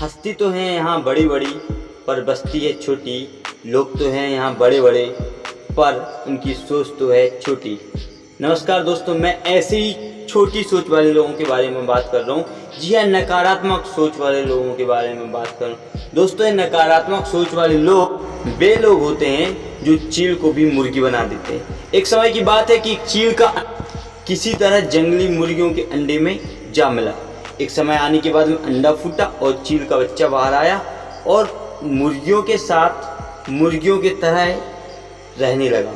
हस्ती तो हैं यहाँ बड़ी बड़ी पर बस्ती है छोटी। लोग तो हैं यहाँ बड़े बड़े पर उनकी सोच तो है छोटी। नमस्कार दोस्तों, मैं ऐसे ही छोटी सोच वाले लोगों के बारे में बात कर रहा हूँ। जी हाँ, नकारात्मक सोच वाले लोगों के बारे में बात कर रहा हूँ। दोस्तों, ये नकारात्मक सोच वाले लोग वे लोग होते हैं जो चील को भी मुर्गी बना देते हैं। एक समय की बात है कि एक चील का किसी तरह जंगली मुर्गियों के अंडे में जा मिला। एक समय आने के बाद में अंडा फूटा और चील का बच्चा बाहर आया और मुर्गियों के साथ मुर्गियों की तरह रहने लगा।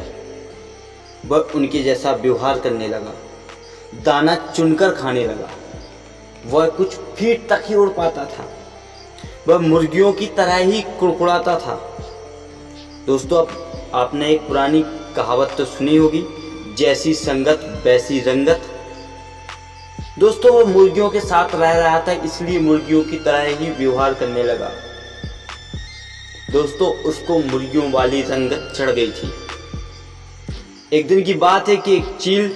वह उनके जैसा व्यवहार करने लगा, दाना चुनकर खाने लगा। वह कुछ फीट तक ही उड़ पाता था। वह मुर्गियों की तरह ही कुड़कुड़ाता था। दोस्तों, अब आपने एक पुरानी कहावत तो सुनी होगी, जैसी संगत वैसी रंगत। दोस्तों, वो मुर्गियों के साथ रह रहा था, इसलिए मुर्गियों की तरह ही व्यवहार करने लगा। दोस्तों, उसको मुर्गियों वाली रंगत चढ़ गई थी। एक दिन की बात है कि एक चील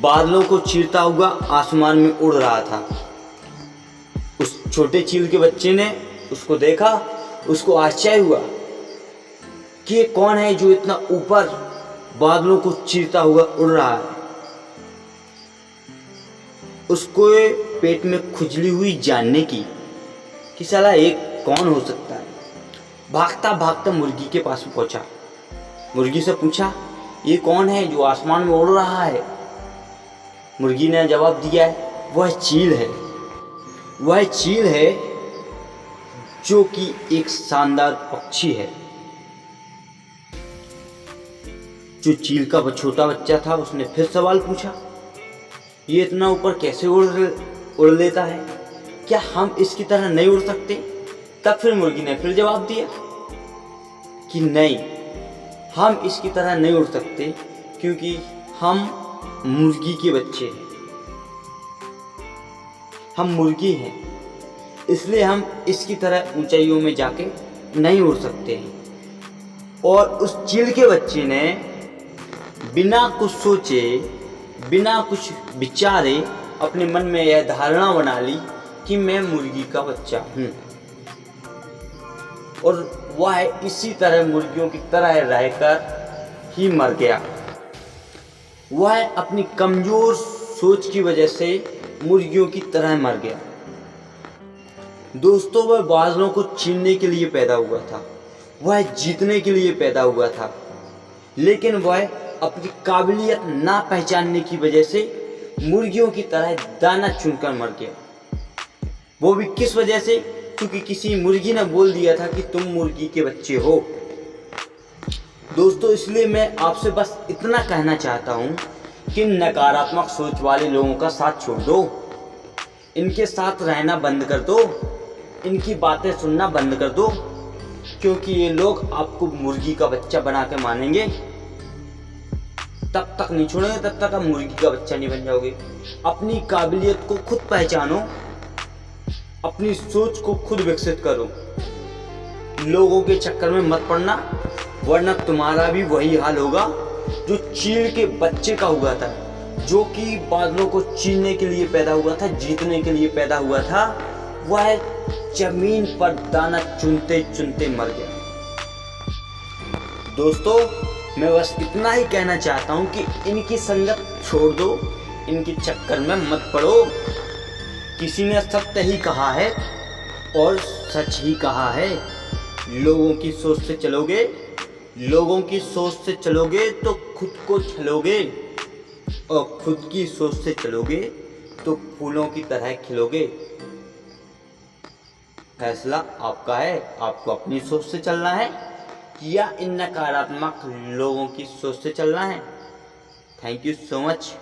बादलों को चीरता हुआ आसमान में उड़ रहा था। उस छोटे चील के बच्चे ने उसको देखा। उसको आश्चर्य हुआ कि ये कौन है जो इतना ऊपर बादलों को चीरता हुआ उड़ रहा है। उसको पेट में खुजली हुई जानने की कि साला एक कौन हो सकता है। भागता भागता मुर्गी के पास पहुंचा। मुर्गी से पूछा, ये कौन है जो आसमान में उड़ रहा है। मुर्गी ने जवाब दिया है, वह चील है। वह चील है जो कि एक शानदार पक्षी है। जो चील का छोटा बच्चा था उसने फिर सवाल पूछा, ये इतना ऊपर कैसे उड़ लेता है, क्या हम इसकी तरह नहीं उड़ सकते। तब फिर मुर्गी ने फिर जवाब दिया कि नहीं, हम इसकी तरह नहीं उड़ सकते क्योंकि हम मुर्गी के बच्चे हैं। हम मुर्गी हैं, इसलिए हम इसकी तरह ऊंचाइयों में जाके नहीं उड़ सकते हैं। और उस चील के बच्चे ने बिना कुछ सोचे, बिना कुछ विचारे अपने मन में यह धारणा बना ली कि मैं मुर्गी का बच्चा हूं। और वह इसी तरह मुर्गियों की तरह रहकर ही मर गया। वह अपनी कमजोर सोच की वजह से मुर्गियों की तरह मर गया। दोस्तों, वह बादलों को छीनने के लिए पैदा हुआ था। वह जीतने के लिए पैदा हुआ था, लेकिन वह अपनी काबिलियत ना पहचानने की वजह से मुर्गियों की तरह दाना चुनकर मर गया। वो भी किस वजह से? क्योंकि किसी मुर्गी ने बोल दिया था कि तुम मुर्गी के बच्चे हो। दोस्तों, इसलिए मैं आपसे बस इतना कहना चाहता हूँ कि नकारात्मक सोच वाले लोगों का साथ छोड़ दो। इनके साथ रहना बंद कर दो। इनकी बातें सुनना बंद कर दो, क्योंकि ये लोग आपको मुर्गी का बच्चा बना के मानेंगे। तब तक नहीं छोड़ेंगे तब तक आप मुर्गी का बच्चा नहीं बन जाओगे। अपनी काबिलियत को खुद पहचानो, अपनी सोच को खुद विकसित करो। लोगों के चक्कर में मत पड़ना, वरना तुम्हारा भी वही हाल होगा जो चील के बच्चे का हुआ था, जो कि बादलों को छीनने के लिए पैदा हुआ था, जीतने के लिए पैदा हुआ था। वह जमीन पर दाना चुनते चुनते मर गया। दोस्तों, मैं बस इतना ही कहना चाहता हूँ कि इनकी संगत छोड़ दो, इनके चक्कर में मत पड़ो। किसी ने सत्य ही कहा है और सच ही कहा है। लोगों की सोच से चलोगे, लोगों की सोच से चलोगे तो खुद को छलोगे, और खुद की सोच से चलोगे तो फूलों की तरह खिलोगे। फैसला आपका है, आपको अपनी सोच से चलना है या इन नकारात्मक लोगों की सोच से चलना है। Thank you so much.